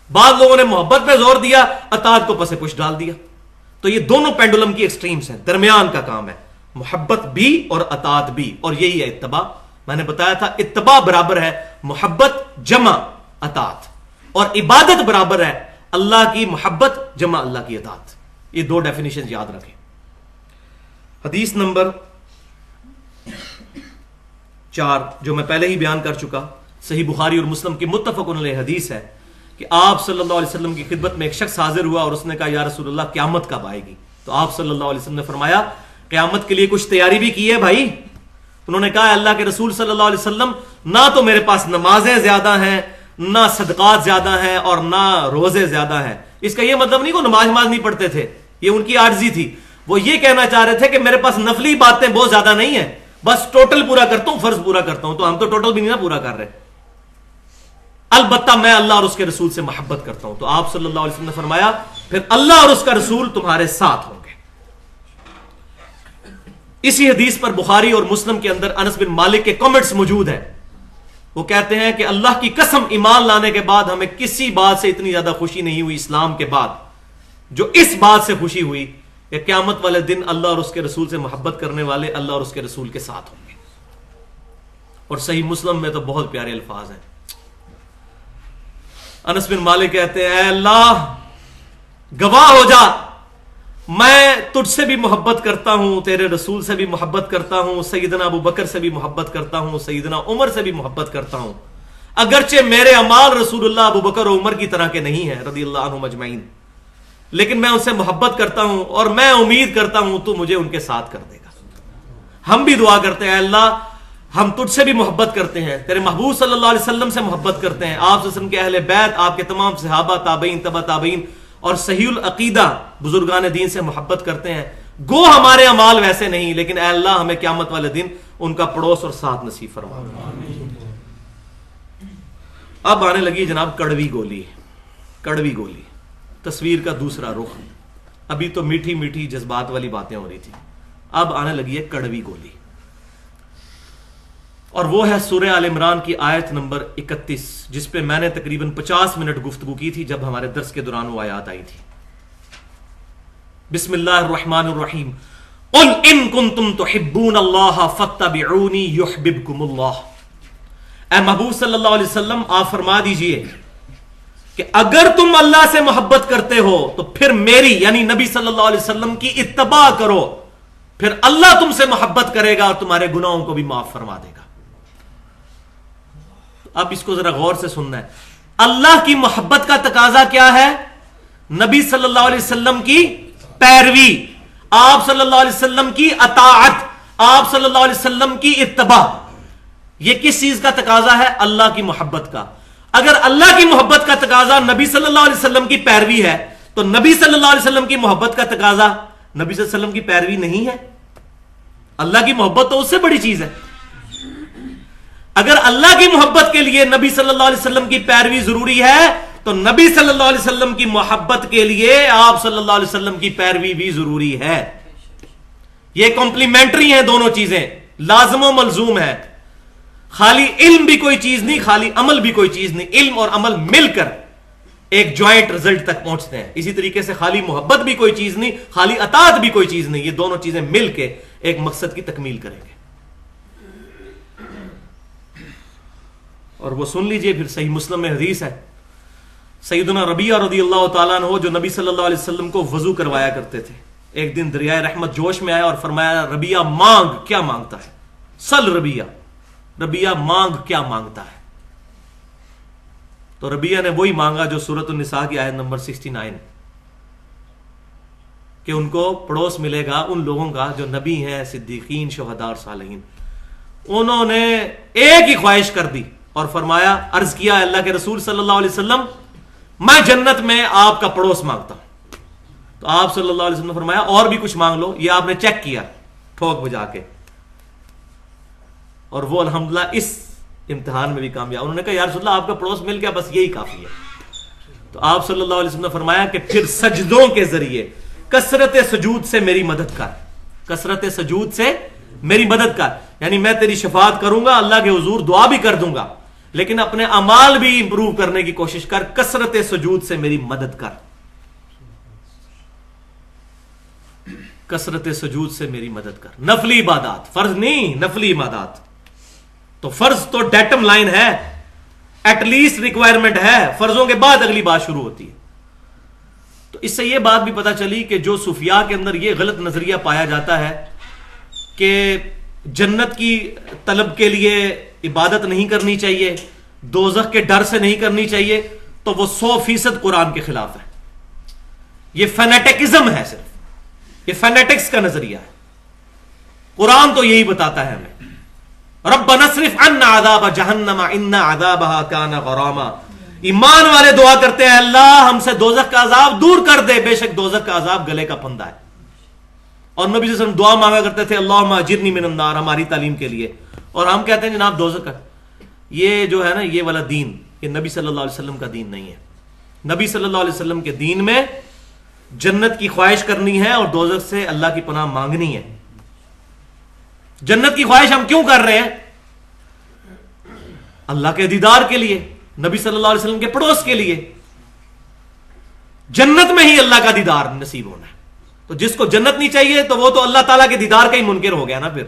بعض لوگوں نے محبت پہ زور دیا، اطاعت کو پس پش ڈال دیا. تو یہ دونوں پینڈولم کی ایکسٹریمز ہیں، درمیان کا کام ہے، محبت بھی اور اطاعت بھی. اور یہی ہے اتباع. میں نے بتایا تھا اتباع برابر ہے محبت جمع اطاعت، اور عبادت برابر ہے اللہ کی محبت جمع اللہ کی اطاعت. یہ 2 ڈیفینیشن یاد رکھیں. حدیث نمبر 4 جو میں پہلے ہی بیان کر چکا، صحیح بخاری اور مسلم کی متفق علیہ حدیث ہے کہ آپ صلی اللہ علیہ وسلم کی خدمت میں ایک شخص حاضر ہوا اور اس نے کہا یا رسول اللہ قیامت کب آئے گی؟ تو آپ صلی اللہ علیہ وسلم نے فرمایا قیامت کے لیے کچھ تیاری بھی کی ہے بھائی؟ انہوں نے کہا اللہ کے رسول صلی اللہ علیہ وسلم، نہ تو میرے پاس نمازیں زیادہ ہیں، نہ صدقات زیادہ ہیں، اور نہ روزے زیادہ ہیں. اس کا یہ مطلب نہیں کہ نماز نہیں پڑھتے تھے، یہ ان کی عاجزی تھی. وہ یہ کہنا چاہ رہے تھے کہ میرے پاس نفلی باتیں بہت زیادہ نہیں ہیں، بس ٹوٹل پورا کرتا ہوں، فرض پورا کرتا ہوں. تو ہم تو ٹوٹل بھی نہیں نا پورا کر رہے. البتہ میں اللہ اور اس کے رسول سے محبت کرتا ہوں. تو آپ صلی اللہ علیہ وسلم نے فرمایا پھر اللہ اور اس کا رسول تمہارے ساتھ ہوں گے. اسی حدیث پر بخاری اور مسلم کے اندر انس بن مالک کے کمنٹس موجود ہیں. وہ کہتے ہیں کہ اللہ کی قسم ایمان لانے کے بعد ہمیں کسی بات سے اتنی زیادہ خوشی نہیں ہوئی اسلام کے بعد جو اس بات سے خوشی ہوئی کہ قیامت والے دن اللہ اور اس کے رسول سے محبت کرنے والے اللہ اور اس کے رسول کے ساتھ ہوں گے. اور صحیح مسلم میں تو بہت پیارے الفاظ ہیں. انس بن مالک کہتے ہیں اے اللہ گواہ ہو جا میں تجھ سے بھی محبت کرتا ہوں, تیرے رسول سے بھی محبت کرتا ہوں, سیدنا ابو بکر سے بھی محبت کرتا ہوں, سیدنا عمر سے بھی محبت کرتا ہوں, اگرچہ میرے اعمال رسول اللہ ابو بکر و عمر کی طرح کے نہیں ہیں رضی اللہ عنہم اجمعین, لیکن میں ان سے محبت کرتا ہوں اور میں امید کرتا ہوں تو مجھے ان کے ساتھ کر دے گا. ہم بھی دعا کرتے ہیں اللہ ہم تجھ سے بھی محبت کرتے ہیں, تیرے محبوب صلی اللہ علیہ وسلم سے محبت کرتے ہیں, آپ صلی اللہ علیہ وسلم کے اہل بیت, آپ کے تمام صحابہ, تابعین, تبع تابعین اور صحیح العقیدہ بزرگان دین سے محبت کرتے ہیں. گو ہمارے اعمال ویسے نہیں, لیکن اے اللہ ہمیں قیامت والے دن ان کا پڑوس اور ساتھ نصیب فرما. اب آنے لگی جناب کڑوی گولی. کڑوی گولی تصویر کا دوسرا رخ. ابھی تو میٹھی میٹھی جذبات والی باتیں ہو رہی تھی, اب آنے لگی ہے کڑوی گولی, اور وہ ہے سورہ آل عمران کی آیت نمبر 31 جس پہ میں نے تقریباً 50 منٹ گفتگو کی تھی جب ہمارے درس کے دوران وہ آیات آئی تھی. بسم اللہ الرحمن الرحیم قل ان کنتم تحبون اللہ فاتبعونی یحببکم اللہ. اے محبوب صلی اللہ علیہ وسلم آپ فرما دیجئے کہ اگر تم اللہ سے محبت کرتے ہو تو پھر میری یعنی نبی صلی اللہ علیہ وسلم کی اتباع کرو, پھر اللہ تم سے محبت کرے گا اور تمہارے گناہوں کو بھی معاف فرما دے گا. اب اس کو ذرا غور سے سننا ہے. اللہ کی محبت کا تقاضا کیا ہے؟ نبی صلی اللہ علیہ وسلم کی پیروی, آپ صلی اللہ علیہ وسلم کی اطاعت, آپ صلی اللہ علیہ وسلم کی اتباع. یہ کس چیز کا تقاضا ہے؟ اللہ کی محبت کا. اگر اللہ کی محبت کا تقاضا نبی صلی اللہ علیہ وسلم کی پیروی ہے تو نبی صلی اللہ علیہ وسلم کی محبت کا تقاضا نبی صلی اللہ علیہ وسلم کی پیروی نہیں ہے. اللہ کی محبت تو اس سے بڑی چیز ہے. اگر اللہ کی محبت کے لیے نبی صلی اللہ علیہ وسلم کی پیروی ضروری ہے تو نبی صلی اللہ علیہ وسلم کی محبت کے لیے آپ صلی اللہ علیہ وسلم کی پیروی بھی ضروری ہے. یہ کمپلیمنٹری ہیں دونوں چیزیں, لازم و ملزوم ہے. خالی علم بھی کوئی چیز نہیں, خالی عمل بھی کوئی چیز نہیں. علم اور عمل مل کر ایک جوائنٹ رزلٹ تک پہنچتے ہیں. اسی طریقے سے خالی محبت بھی کوئی چیز نہیں, خالی اطاعت بھی کوئی چیز نہیں. یہ دونوں چیزیں مل کے ایک مقصد کی تکمیل کریں گے. اور وہ سن لیجئے پھر صحیح مسلم میں حدیث ہے, سیدنا ربیہ رضی اللہ تعالیٰ عنہ جو نبی صلی اللہ علیہ وسلم کو وضو کروایا کرتے تھے, ایک دن دریائے رحمت جوش میں آیا اور فرمایا ربیہ مانگ, کیا مانگتا ہے؟ سل ربیہ, ربیہ مانگ کیا مانگتا ہے؟ تو ربیہ نے وہی مانگا جو سورۃ النساء کی آیت نمبر 69 کہ ان کو پڑوس ملے گا ان لوگوں کا جو نبی ہیں, صدیقین, شہداء اور صالحین. انہوں نے ایک ہی خواہش کر دی اور فرمایا, عرض کیا اللہ کے رسول صلی اللہ علیہ وسلم میں جنت میں آپ کا پڑوس مانگتا ہوں. تو آپ صلی اللہ علیہ وسلم نے فرمایا اور بھی کچھ مانگ لو. یہ آپ نے چیک کیا ٹھوک بجا کے, اور وہ الحمدللہ اس امتحان میں بھی کامیاب. انہوں نے کہا یا رسول اللہ آپ کا پڑوس مل گیا, بس یہی کافی ہے. تو آپ صلی اللہ علیہ وسلم نے فرمایا کہ پھر سجدوں کے ذریعے کثرت سجود سے میری مدد کر, کثرت سجود سے میری مدد کر. یعنی میں تیری شفاعت کروں گا, اللہ کے حضور دعا بھی کر دوں گا, لیکن اپنے اعمال بھی امپروو کرنے کی کوشش کر, کثرت سجود سے میری مدد کر, کثرت سجود سے میری مدد کر. نفلی عبادات, فرض نہیں, نفلی عبادات. تو فرض تو ڈیٹم لائن ہے, ایٹ لیسٹ ریکوائرمنٹ ہے, فرضوں کے بعد اگلی بات شروع ہوتی ہے. تو اس سے یہ بات بھی پتا چلی کہ جو صوفیاء کے اندر یہ غلط نظریہ پایا جاتا ہے کہ جنت کی طلب کے لیے عبادت نہیں کرنی چاہیے, دوزخ کے ڈر سے نہیں کرنی چاہیے, تو وہ 100% قرآن کے خلاف ہے. یہ فینیٹکزم ہے, صرف یہ فینیٹکس کا نظریہ ہے. قرآن تو یہی بتاتا ہے ہمیں, ربنا اصرف عنا عذاب جہنم ان عذابها کان غراما. ایمان والے دعا کرتے ہیں اللہ ہم سے دوزخ کا عذاب دور کر دے, بے شک دوزخ کا عذاب گلے کا پھندا ہے. اور نبی صلی اللہ علیہ وسلم دعا مانگا کرتے تھے اللہم اجرنی من النار, ہماری تعلیم کے لیے. اور ہم کہتے ہیں جناب دوزخ کا یہ جو ہے نا یہ والا دین, یہ نبی صلی اللہ علیہ وسلم کا دین نہیں ہے. نبی صلی اللہ علیہ وسلم کے دین میں جنت کی خواہش کرنی ہے اور دوزخ سے اللہ کی پناہ مانگنی ہے. جنت کی خواہش ہم کیوں کر رہے ہیں؟ اللہ کے دیدار کے لیے, نبی صلی اللہ علیہ وسلم کے پڑوس کے لیے. جنت میں ہی اللہ کا دیدار نصیب ہونا ہے. تو جس کو جنت نہیں چاہیے تو وہ تو اللہ تعالیٰ کے دیدار کا ہی منکر ہو گیا نا, پھر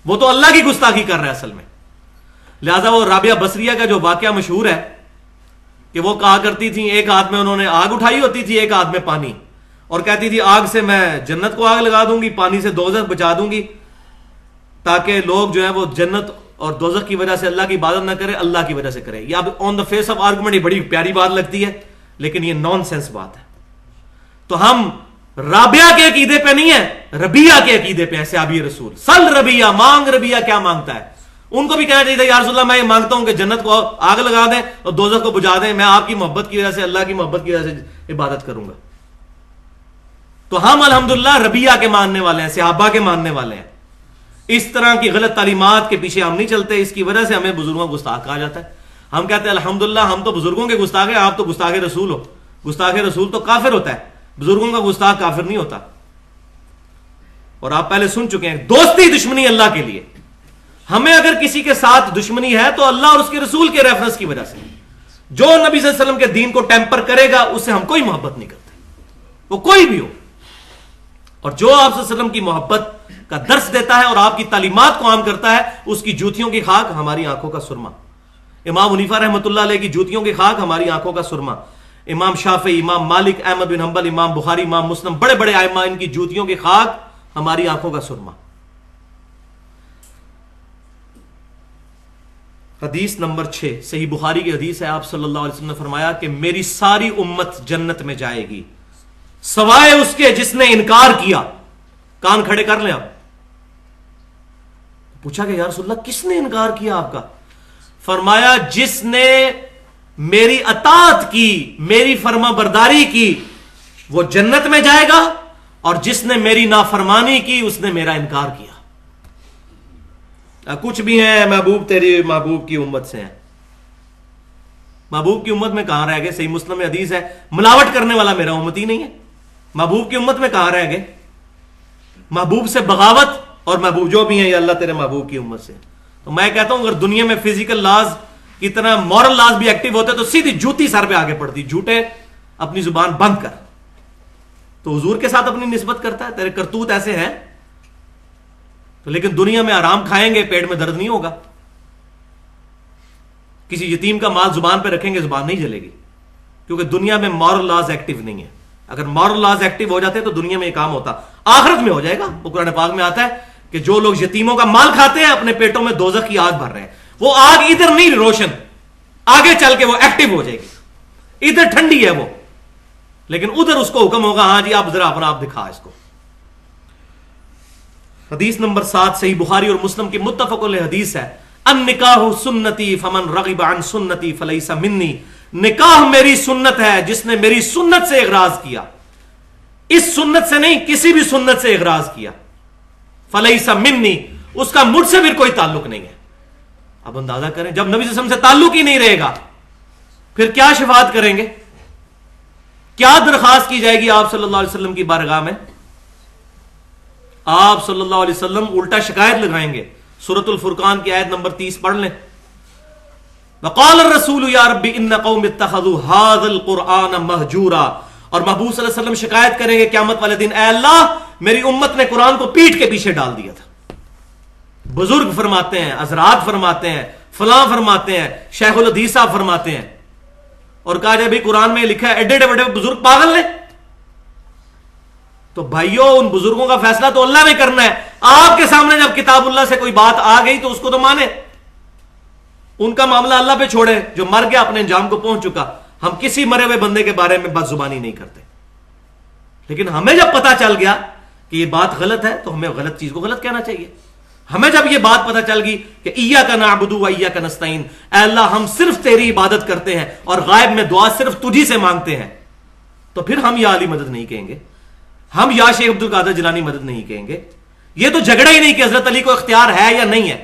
وہ تو اللہ کی گستاخی کر رہا ہے اصل میں. لہذا وہ رابعہ بصریہ کا جو واقعہ مشہور ہے کہ وہ کہا کرتی تھی, ایک ہاتھ میں انہوں نے آگ اٹھائی ہوتی تھی, ایک ہاتھ میں پانی, اور کہتی تھی آگ سے میں جنت کو آگ لگا دوں گی, پانی سے دوزخ بچا دوں گی, تاکہ لوگ جو ہے وہ جنت اور دوزخ کی وجہ سے اللہ کی عبادت نہ کرے, اللہ کی وجہ سے کرے. یہ اب آن دا فیس آف آرگومنٹ بڑی پیاری بات لگتی ہے, لیکن یہ نان سینس بات ہے. تو ہم رابعہ کے عقیدے پہ نہیں ہے, ربیہ کے عقیدے پہ ہیں. صحابی رسول سل ربیہ, مانگ ربیہ کیا مانگتا ہے. ان کو بھی کہنا چاہیے تھا یا رسول اللہ میں یہ مانگتا ہوں کہ جنت کو آگ لگا دیں اور دوزخ کو بجھا دیں, میں آپ کی محبت کی وجہ سے, اللہ کی محبت کی وجہ سے عبادت کروں گا. تو ہم الحمدللہ ربیہ کے ماننے والے ہیں, صحابہ کے ماننے والے ہیں. اس طرح کی غلط تعلیمات کے پیچھے ہم نہیں چلتے. اس کی وجہ سے ہمیں بزرگوں کو گستاخ کہا جاتا ہے. ہم کہتے ہیں الحمدللہ ہم تو بزرگوں کے گستاخ ہیں, آپ تو گستاخ رسول ہو. گستاخ رسول تو کافر ہوتا ہے, بزرگوں کا گستاخ کافر نہیں ہوتا. اور آپ پہلے سن چکے ہیں دوستی دشمنی اللہ کے لیے. ہمیں اگر کسی کے ساتھ دشمنی ہے تو اللہ اور اس کے رسول کے ریفرنس کی وجہ سے. جو نبی صلی اللہ علیہ وسلم کے دین کو ٹیمپر کرے گا اس سے ہم کوئی محبت نہیں کرتے, وہ کوئی بھی ہو. اور جو آپ صلی اللہ علیہ وسلم کی محبت کا درس دیتا ہے اور آپ کی تعلیمات کو عام کرتا ہے, اس کی جوتیوں کی خاک ہماری آنکھوں کا سرما. امام حنیفہ رحمۃ اللہ علیہ کی جوتیوں کی خاک ہماری آنکھوں کا سرما. امام شافعی, امام مالک, احمد بن حنبل, امام بخاری, امام مسلم, بڑے بڑے ائمہ, ان کی جوتیوں کی خاک ہماری آنکھوں کا سرما. حدیث نمبر 6 صحیح بخاری کی حدیث ہے. آپ صلی اللہ علیہ وسلم نے فرمایا کہ میری ساری امت جنت میں جائے گی سوائے اس کے جس نے انکار کیا. کان کھڑے کر لیں آپ. پوچھا کہ یا رسول اللہ کس نے انکار کیا آپ کا؟ فرمایا جس نے میری اطاعت کی, میری فرما برداری کی, وہ جنت میں جائے گا, اور جس نے میری نافرمانی کی اس نے میرا انکار کیا. کچھ بھی ہیں محبوب تیری محبوب کی امت سے ہیں. محبوب کی امت میں کہاں رہ گئے؟ صحیح مسلم میں حدیث ہے ملاوٹ کرنے والا میرا امتی نہیں ہے. محبوب کی امت میں کہاں رہ گئے؟ محبوب سے بغاوت اور محبوب جو بھی ہیں یہ اللہ تیرے محبوب کی امت سے. تو میں کہتا ہوں اگر دنیا میں فزیکل لاز کی طرح مورل لاز بھی ایکٹیو ہوتے تو سیدھی جوتی سر پہ آگے پڑتی, جھوٹے اپنی زبان بند کر. تو حضور کے ساتھ اپنی نسبت کرتا ہے, تیرے کرتوت ایسے ہیں. تو لیکن دنیا میں آرام کھائیں گے, پیٹ میں درد نہیں ہوگا. کسی یتیم کا مال زبان پہ رکھیں گے, زبان نہیں جلے گی, کیونکہ دنیا میں مورل لاز ایکٹیو نہیں ہے. اگر مورل لاز ایکٹیو ہو جاتے تو دنیا میں یہ کام ہوتا. آخرت میں ہو جائے گا. وہ قرآن پاک میں آتا ہے کہ جو لوگ یتیموں کا مال کھاتے ہیں اپنے پیٹوں میں دوزخ کی آگ بھر رہے ہیں. وہ آگ ادھر نہیں روشن, آگے چل کے وہ ایکٹیو ہو جائے گی. ادھر ٹھنڈی ہے وہ, لیکن ادھر اس کو حکم ہوگا ہاں جی آپ ذرا اپنا آپ دکھا اس کو. حدیث نمبر 7 صحیح بخاری اور مسلم کی متفق علیہ حدیث ہے النکاح سنتی فمن رغب عن سنتی فلیس منی. نکاح میری سنت ہے, جس نے میری سنت سے اغراض کیا, اس سنت سے نہیں کسی بھی سنت سے اغراض کیا, فلیس منی, اس کا مجھ سے پھر کوئی تعلق نہیں ہے. اب اندازہ کریں جب نبی صلی اللہ علیہ وسلم سے تعلق ہی نہیں رہے گا پھر کیا شفاعت کریں گے, کیا درخواست کی جائے گی آپ صلی اللہ علیہ وسلم کی بارگاہ میں؟ آپ صلی اللہ علیہ وسلم الٹا شکایت لگائیں گے. سورۃ الفرقان کی آیت نمبر 30 پڑھ لیں. وقال الرسول یا رب ان قوم اتخذوا هذا القرآن مہجورا. اور محبوب صلی اللہ علیہ وسلم شکایت کریں گے قیامت والے دن, اے اللہ میری امت نے قرآن کو پیٹھ کے پیچھے ڈال دیا تھا. بزرگ فرماتے ہیں, حضرات فرماتے ہیں, فلاں فرماتے ہیں, شیخ الحدیث صاحب فرماتے ہیں, اور کہا جائے بھی قرآن میں لکھا ہے ایڈے بڑے بزرگ پاگل نے. تو بھائیوں ان بزرگوں کا فیصلہ تو اللہ نے کرنا ہے. آپ کے سامنے جب کتاب اللہ سے کوئی بات آ گئی تو اس کو تو مانے, ان کا معاملہ اللہ پہ چھوڑے, جو مر گیا اپنے انجام کو پہنچ چکا. ہم کسی مرے ہوئے بندے کے بارے میں بد زبانی نہیں کرتے, لیکن ہمیں جب پتا چل گیا کہ یہ بات غلط ہے تو ہمیں غلط چیز کو غلط کہنا چاہیے. ہمیں جب یہ بات پتا چل گئی کہ ایاک نعبد و ایاک نستعین, اے اللہ ہم صرف تیری عبادت کرتے ہیں اور غائب میں دعا صرف تجھی سے مانگتے ہیں, تو پھر ہم یا علی مدد نہیں کہیں گے, ہم یا شیخ عبد القادر جیلانی مدد نہیں کہیں گے. یہ تو جھگڑا ہی نہیں کہ حضرت علی کو اختیار ہے یا نہیں ہے,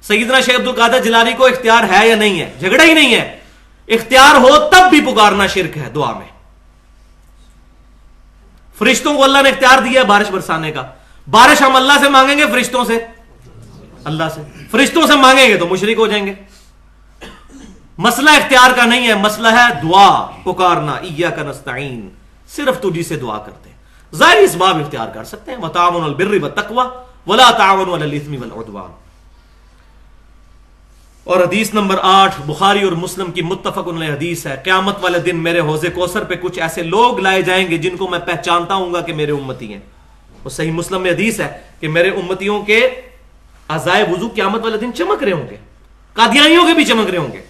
سیدنا شیخ عبد القادر جیلانی کو اختیار ہے یا نہیں ہے, جھگڑا ہی نہیں ہے. اختیار ہو تب بھی پکارنا شرک ہے دعا میں. فرشتوں کو اللہ نے اختیار دیا ہے بارش برسانے کا, بارش ہم اللہ سے مانگیں گے فرشتوں سے؟ اللہ سے. فرشتوں سے مانگیں گے تو مشرک ہو جائیں گے. مسئلہ اختیار کا نہیں ہے، مسئلہ ہے دعا پکارنا، ایاک نستعین، صرف تجھی سے دعا کرتے ہیں۔ ظاہری اسباب اختیار کر سکتے ہیں، وتعاونوا علی البر والتقوی ولا تعاونوا علی الاثم والعدوان۔ اور حدیث نمبر 8 بخاری اور مسلم کی متفق علیہ حدیث ہے، قیامت والے دن میرے حوض کوثر پہ کچھ ایسے لوگ لائے جائیں گے جن کو میں پہچانتا ہوں گا کہ میرے امتی ہیں۔ وہ صحیح مسلم میں حدیث ہے کہ میرے امتیوں کے اعضائے وضو قیامت والے دن چمک رہے ہوں گے، قادیانیوں کے بھی چمک رہے ہوں گے۔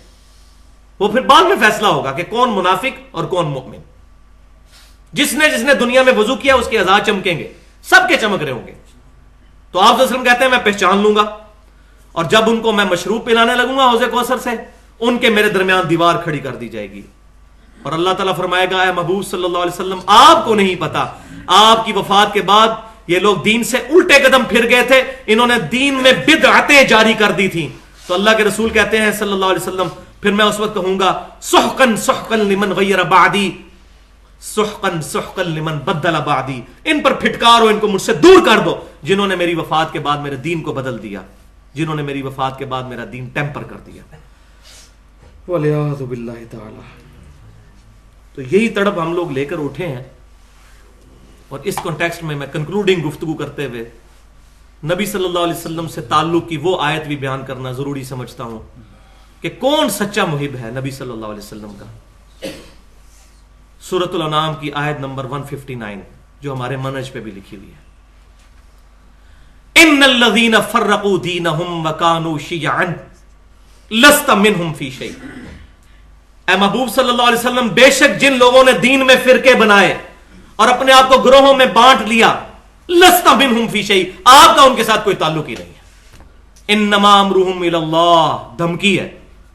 وہ پھر بعد میں فیصلہ ہوگا کہ کون منافق اور کون مؤمن۔ جس نے دنیا میں وضو کیا اس کے اعضاء چمکیں گے، سب کے چمک رہے ہوں گے۔ تو آپ صلی اللہ علیہ وسلم کہتے ہیں میں پہچان لوں گا، اور جب ان کو میں مشروب پلانے لگوں گا حوض کوثر سے، ان کے میرے درمیان دیوار کھڑی کر دی جائے گی، اور اللہ تعالیٰ فرمائے گا اے محبوب صلی اللہ علیہ وسلم آپ کو نہیں پتا آپ کی وفات کے بعد یہ لوگ دین سے الٹے قدم پھر گئے تھے، انہوں نے دین میں بدعتیں جاری کر دی تھیں۔ تو اللہ کے رسول کہتے ہیں صلی اللہ علیہ وسلم پھر میں اس وقت کہوں گا سحقن سحقن لمن غیر بعدی، سحقن سحقن لمن بدل بعدی، ان پر پھٹکارو، ان کو مجھ سے دور کر دو جنہوں نے میری وفات کے بعد میرے دین کو بدل دیا، جنہوں نے میری وفات کے بعد میرا دین ٹیمپر کر دیا۔ والعیاذ باللہ تعالی۔ تو یہی تڑپ ہم لوگ لے کر اٹھے ہیں، اور اس کانٹیکسٹ میں کنکلوڈنگ گفتگو کرتے ہوئے نبی صلی اللہ علیہ وسلم سے تعلق کی وہ آیت بھی بیان کرنا ضروری سمجھتا ہوں کہ کون سچا محب ہے نبی صلی اللہ علیہ وسلم کا۔ سورۃ الانعام کی آیت نمبر 159 جو ہمارے منہج پہ بھی لکھی ہوئی ہے، ان الذین فرقوا دینہم وکانوا شیعا لست منہم فی شیء۔ اے محبوب صلی اللہ علیہ وسلم بے شک جن لوگوں نے دین میں فرقے بنائے اور اپنے آپ کو گروہوں میں بانٹ لیا، لست منہم فی شیء، آپ کا ان کے ساتھ کوئی تعلق ہی نہیں ہے۔ انما امرہم الی اللہ، دھمکی ہے،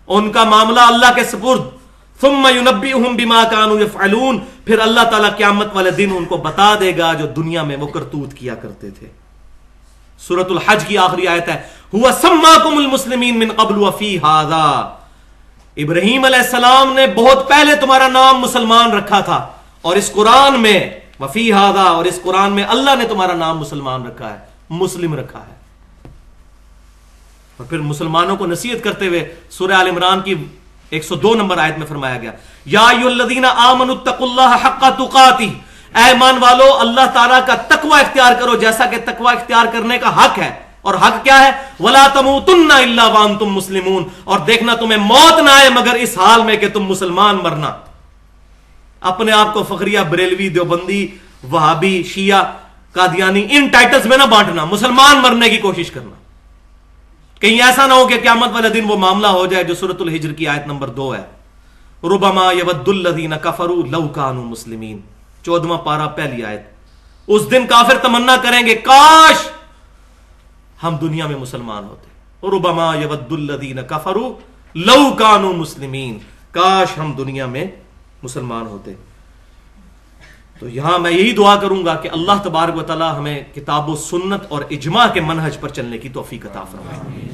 ان کا معاملہ اللہ کے سپرد، ثم ینبئہم بما کانوا یفعلون، پھر اللہ تعالیٰ قیامت والے دن ان کو بتا دے گا جو دنیا میں وہ کرتوت کیا کرتے تھے۔ سورۃ الحج کی آخری آیت ہے هو سماکم المسلمین من قبل وفی ھذا، ابراہیم علیہ السلام نے بہت پہلے تمہارا نام مسلمان رکھا تھا، اور اس قرآن میں وفی ھذا، اور اس قرآن میں اللہ نے تمہارا نام مسلمان رکھا ہے، مسلم رکھا ہے۔ اور پھر مسلمانوں کو نصیحت کرتے ہوئے سورہ آل عمران کی 102 نمبر آیت میں فرمایا گیا یا ایھا الذین آمنوا اتقوا اللہ حق تقاتہ، اے ایمان والو اللہ تعالیٰ کا تقوی اختیار کرو جیسا کہ تقوی اختیار کرنے کا حق ہے، اور حق کیا ہے؟ ولا تموتن الا وانتم مسلمون، اور دیکھنا تمہیں موت نہ آئے مگر اس حال میں کہ تم مسلمان مرنا۔ اپنے آپ کو فخریہ، بریلوی، دیوبندی، وہابی، شیعہ، قادیانی ان ٹائٹلز میں نہ بانٹنا، مسلمان مرنے کی کوشش کرنا۔ کہیں ایسا نہ ہو کہ قیامت والے دن وہ معاملہ ہو جائے جو سورۃ الحجر کی آیت نمبر 2 ہے، ربما یود الذین کفروا لو کانوا مسلمین، 14واں پارہ پہلی آیت۔ اس دن کافر تمنا کریں گے کاش ہم دنیا میں مسلمان ہوتے، ربما یود الذین کفروا لو کانوا مسلمین، کاش ہم دنیا میں مسلمان ہوتے۔ تو یہاں میں یہی دعا کروں گا کہ اللہ تبارک و تعالی ہمیں کتاب و سنت اور اجماع کے منہج پر چلنے کی توفیق عطا فرمائے۔